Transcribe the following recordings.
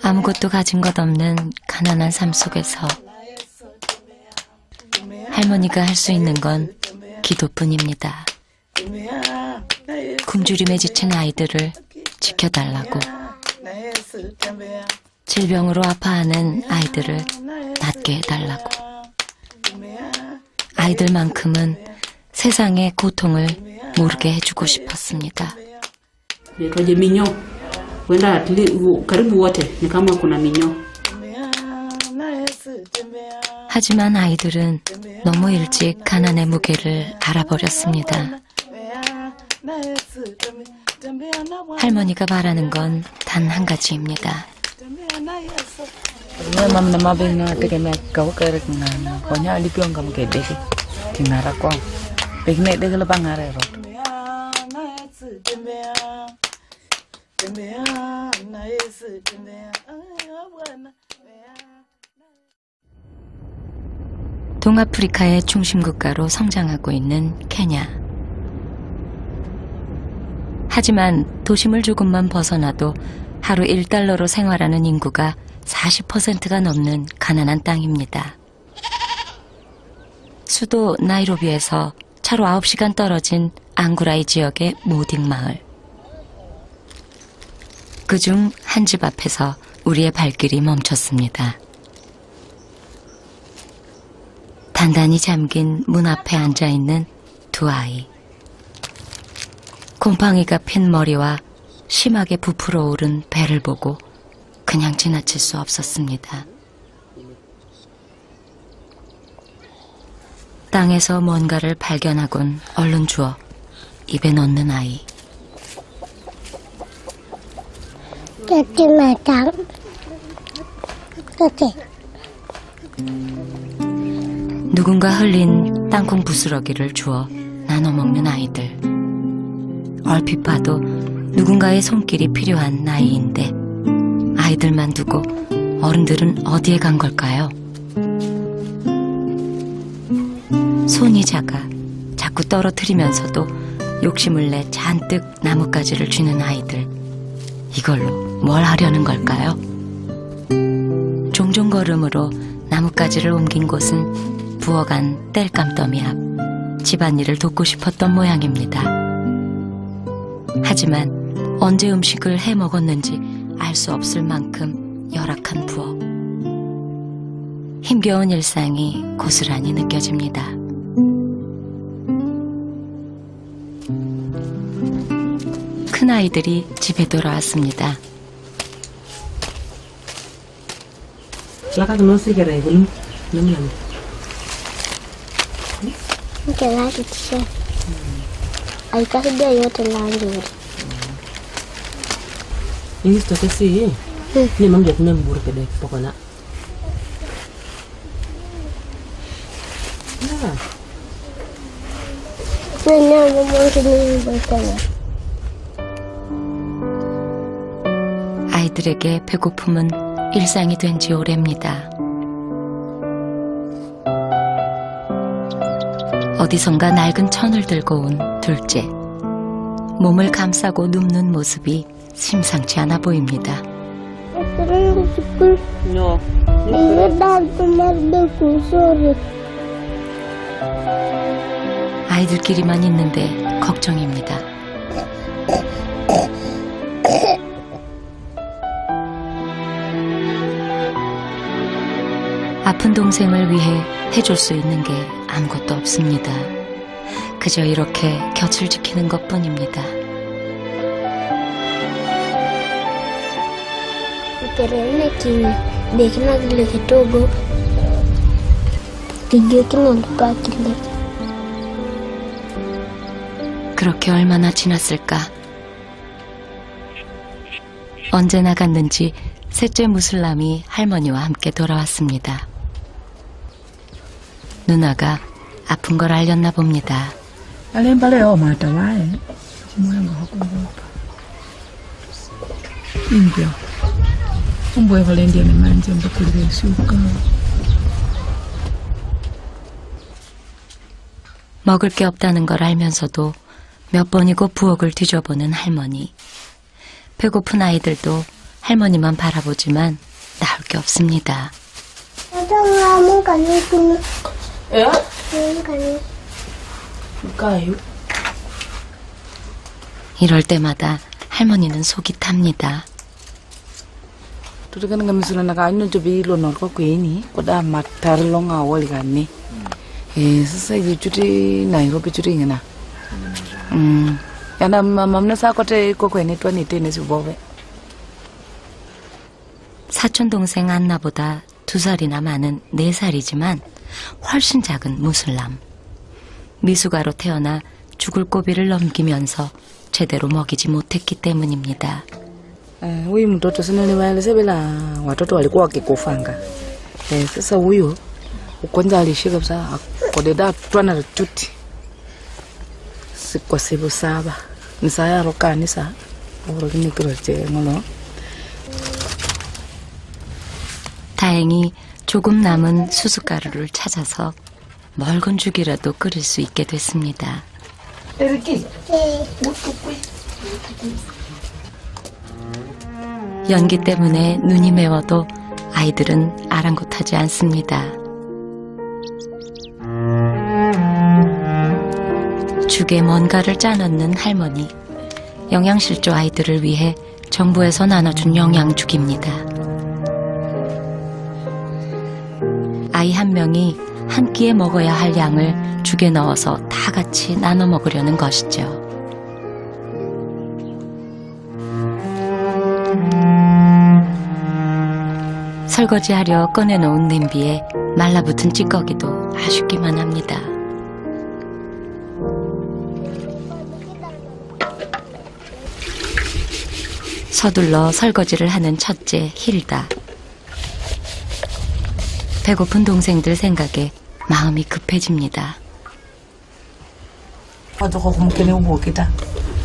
아무것도 가진 것 없는 가난한 삶 속에서 할머니가 할 수 있는 건 기도뿐입니다. 굶주림에 지친 아이들을 지켜달라고, 질병으로 아파하는 아이들을 낫게 해달라고, 아이들만큼은 세상의 고통을 모르게 해주고 싶었습니다. 하지만 아이들은 너무 일찍 가난의 무게를 알아버렸습니다. 할머니가 바라는 건 단 한 가지입니다. 동아프리카의 중심국가로 성장하고 있는 케냐. 하지만 도심을 조금만 벗어나도 하루 1달러로 생활하는 인구가 40%가 넘는 가난한 땅입니다. 수도 나이로비에서 차로 9시간 떨어진 앙구라이 지역의 모딩 마을. 그중 한 집 앞에서 우리의 발길이 멈췄습니다. 단단히 잠긴 문 앞에 앉아있는 두 아이. 곰팡이가 핀 머리와 심하게 부풀어 오른 배를 보고 그냥 지나칠 수 없었습니다. 땅에서 뭔가를 발견하곤 얼른 주워 입에 넣는 아이. 누군가 흘린 땅콩 부스러기를 주워 나눠 먹는 아이들. 얼핏 봐도 누군가의 손길이 필요한 나이인데 아이들만 두고 어른들은 어디에 간 걸까요? 손이 작아 자꾸 떨어뜨리면서도 욕심을 내 잔뜩 나뭇가지를 쥐는 아이들. 이걸로 뭘 하려는 걸까요? 종종 걸음으로 나뭇가지를 옮긴 곳은 부어간 땔감더미 앞. 집안일을 돕고 싶었던 모양입니다. 하지만 언제 음식을 해 먹었는지 알 수 없을 만큼 열악한 부엌. 힘겨운 일상이 고스란히 느껴집니다. 큰 아이들이 집에 돌아왔습니다. Ini sudah sih, ini memang jadi memburu ke dek pokoknya. 아이들에게 배고픔은 일상이 된 지 오래입니다. 어디선가 낡은 천을 들고 온 둘째. 몸을 감싸고 눕는 모습이 심상치 않아 보입니다. 아이들끼리만 있는데 걱정입니다. 아픈 동생을 위해 해줄 수 있는 게 아무것도 없습니다. 그저 이렇게 곁을 지키는 것뿐입니다. 그렇게 얼마나 지났을까? 언제 나갔는지 셋째 무슬람이 할머니와 함께 돌아왔습니다. 누나가 아픈 걸 알렸나 봅니다. 먹을 게 없다는 걸 알면서도 몇 번이고 부엌을 뒤져보는 할머니. 배고픈 아이들도 할머니만 바라보지만 나올 게 없습니다. 예? 가요? 이럴 때마다 할머니는 속이 탑니다. Tutu kan ngam sura na ka nyo jobi lo nor ko kwini ko da matar lo nga wali ganni sasa yi chuti Nairobi chuti ngana yana mamna sa ko te ko kweni to ni te ne su bobe 사촌 동생 안나보다 2살이나 많은 4살이지만 훨씬 작은 무슬람. 미숙아로 태어나 죽을 고비를 넘기면서 제대로 먹이지 못했기 때문입니다. huyu mtoto sina ni waeleze bila watoto walikuwa wakikufanga sasa huyu kwanza alishika kabisa kodeda twana tuti kwa siku 7 ni saya ro kanisa orogini 그럴지 ngolo. 다행히 조금 남은 수숫가루를 찾아서 멀건 죽이라도 끓일 수 있게 됐습니다. 연기 때문에 눈이 매워도 아이들은 아랑곳하지 않습니다. 죽에 뭔가를 짜넣는 할머니. 영양실조 아이들을 위해 정부에서 나눠준 영양죽입니다. 아이 한 명이 한 끼에 먹어야 할 양을 죽에 넣어서 다 같이 나눠 먹으려는 것이죠. 설거지하려 꺼내놓은 냄비에 말라붙은 찌꺼기도 아쉽기만 합니다. 서둘러 설거지를 하는 첫째 힐다. 배고픈 동생들 생각에 마음이 급해집니다. Wazo kumkene ubo kita.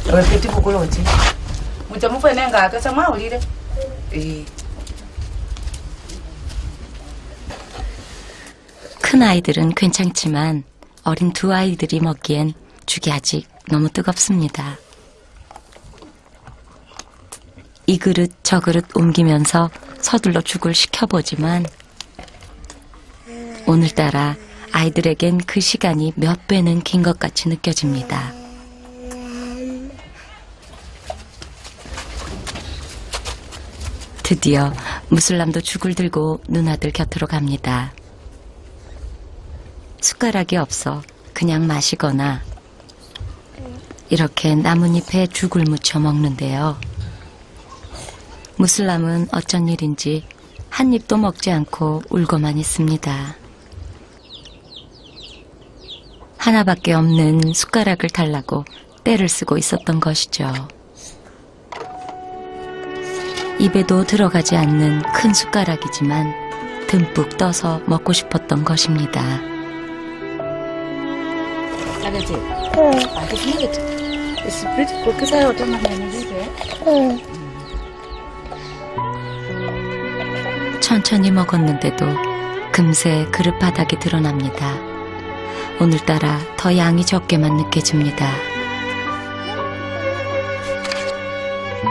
Repeti bukoloji. Mutamu fene nga ka sama ulire. 큰 아이들은 괜찮지만 어린 2 아이들이 먹기엔 죽이 아직 너무 뜨겁습니다. 이 그릇 저 그릇 옮기면서 서둘러 죽을 식혀보지만 오늘따라 아이들에겐 그 시간이 몇 배는 긴 것 같이 느껴집니다. 드디어 무슬람도 죽을 들고 누나들 곁으로 갑니다. 숟가락이 없어 그냥 마시거나 이렇게 나뭇잎에 죽을 묻혀 먹는데요. 무슬람은 어쩐 일인지 한 입도 먹지 않고 울고만 있습니다. 하나밖에 없는 숟가락을 달라고 떼를 쓰고 있었던 것이죠. 입에도 들어가지 않는 큰 숟가락이지만 듬뿍 떠서 먹고 싶었던 것입니다. Agati. Agati finiget. It's pretty cool. Kisa yote manene 천천히 먹었는데도 금세 그릇 바닥이 드러납니다. 오늘따라 더 양이 적게만 느껴집니다.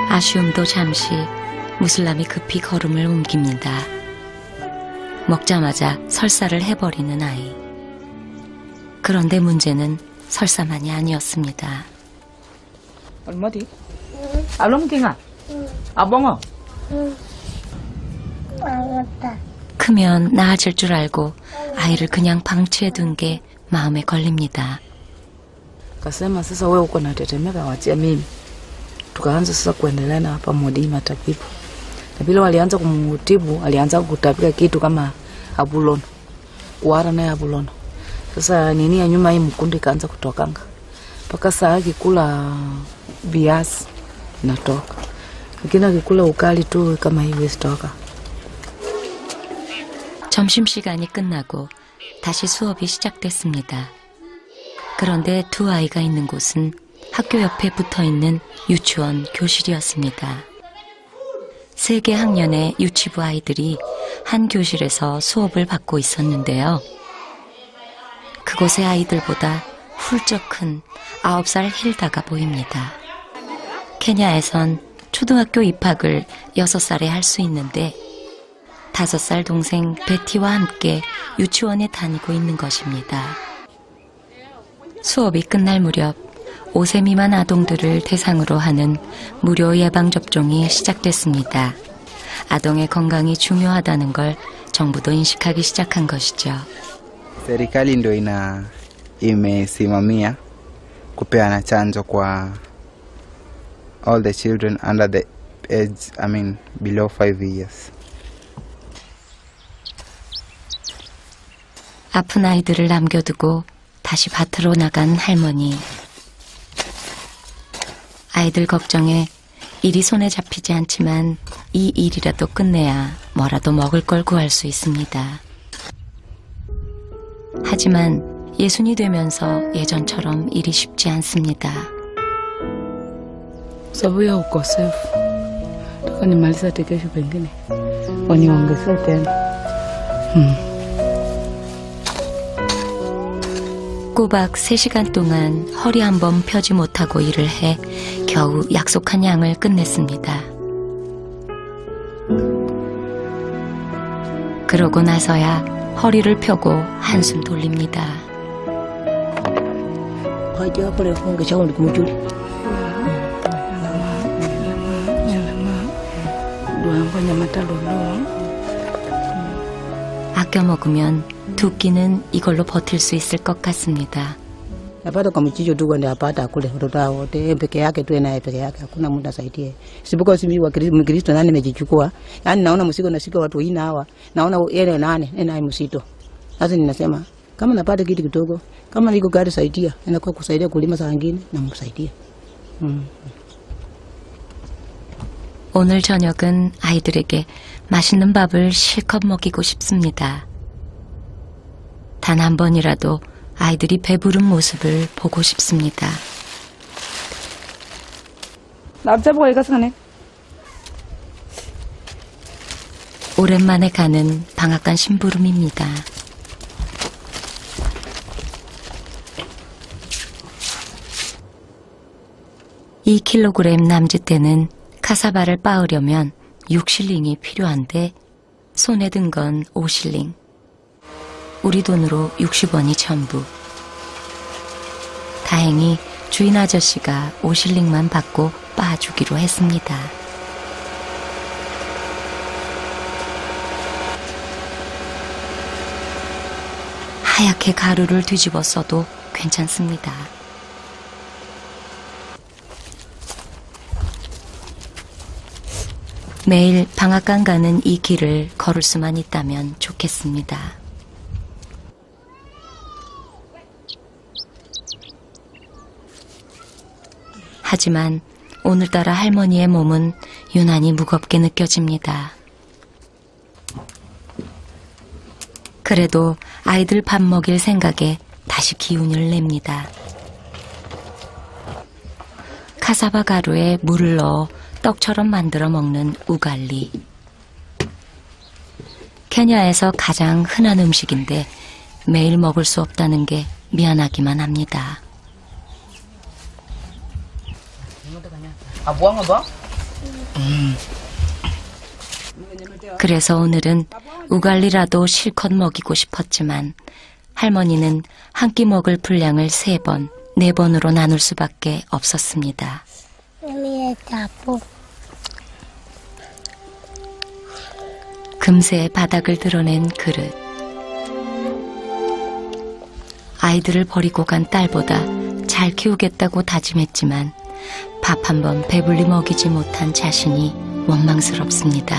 아쉬움도 잠시 무슬람이 급히 걸음을 옮깁니다. 먹자마자 설사를 해버리는 아이. 그런데 문제는 설사만이 아니었습니다. 얼마디? 알롬 킹아. 아봉어. 알았다. 크면 나아질 줄 알고 아이를 그냥 방치해둔 게 마음에 걸립니다. Kasema sasa wewe uko natetemeka, wachia mimi. Tukaanza sasa kuendelea na pamoja matabibu. Na vile walianza kumutibu, alianza kutapika kitu kama abulono. Kuhara na abulono. Sasa nini ya nyuma hii mkundi kaanza kutokanga. Mpaka saa akikula viazi inatoka. Lakini akikula ukali tu kama hivi isitoka. 점심시간이 끝나고 다시 수업이 시작됐습니다. 그런데 2 아이가 있는 곳은 학교 옆에 붙어있는 유치원 교실이었습니다. 3개 학년의 유치부 아이들이 한 교실에서 수업을 받고 있었는데요. 그곳의 아이들보다 훌쩍 큰 9살 힐다가 보입니다. 케냐에선 초등학교 입학을 6살에 할 수 있는데 5살 동생 베티와 함께 유치원에 다니고 있는 것입니다. 수업이 끝날 무렵 5세 미만 아동들을 대상으로 하는 무료 예방접종이 시작됐습니다. 아동의 건강이 중요하다는 걸 정부도 인식하기 시작한 것이죠. Serikali ndio imesimamia kupeana chanjo kwa all the children under the age, below 5 years. 아픈 아이들을 남겨두고 다시 밭으로 나간 할머니. 아이들 걱정에 일이 손에 잡히지 않지만 이 일이라도 끝내야 뭐라도 먹을 걸 구할 수 있습니다. 하지만 예순이 되면서 예전처럼 일이 쉽지 않습니다. Sababu ya ukosefu, nataka nimalize hata kesho, pengine waniongezee tena. 꼬박 3시간 동안 허리 한 번 펴지 못하고 일을 해 겨우 약속한 양을 끝냈습니다. 그러고 나서야 허리를 펴고 한숨 돌립니다. 아껴 먹으면 2끼는 이걸로 버틸 수 있을 것 같습니다. Napata kwa mchicho tu kwenda apata kule watoto hao wote peke yake tu naye peke yake, hakuna mtu asaidie. Sipokuwa sisi wa Mkristo nani nimejichukua. Yaani naona msiko nashika watu wengine hawa. Naona yeye nani naye msito. Sasa ninasema kama napata kitu kidogo, kama niko gari saidia, inakuwa kusaidia kulima saa nyingine na msaidia. 오늘 저녁은 아이들에게 맛있는 밥을 실컷 먹이고 싶습니다. 단 한 번이라도 아이들이 배부른 모습을 보고 싶습니다. 오랜만에 가는 방앗간 심부름입니다. (2kg) 남짓되는 카사바를 빻으려면 6실링이 필요한데 손에 든 건 5실링. 우리 돈으로 60원이 전부. 다행히 주인 아저씨가 5실링만 받고 빻아주기로 했습니다. 하얗게 가루를 뒤집어 써도 괜찮습니다. 매일 방앗간 가는 이 길을 걸을 수만 있다면 좋겠습니다. 하지만 오늘따라 할머니의 몸은 유난히 무겁게 느껴집니다. 그래도 아이들 밥 먹일 생각에 다시 기운을 냅니다. 카사바 가루에 물을 넣어 떡처럼 만들어 먹는 우갈리. 케냐에서 가장 흔한 음식인데 매일 먹을 수 없다는 게 미안하기만 합니다. 그래서 오늘은 우갈리라도 실컷 먹이고 싶었지만 할머니는 한 끼 먹을 분량을 3번, 4번으로 나눌 수밖에 없었습니다. 금세 바닥을 드러낸 그릇. 아이들을 버리고 간 딸보다 잘 키우겠다고 다짐했지만 밥 한 번 배불리 먹이지 못한 자신이 원망스럽습니다.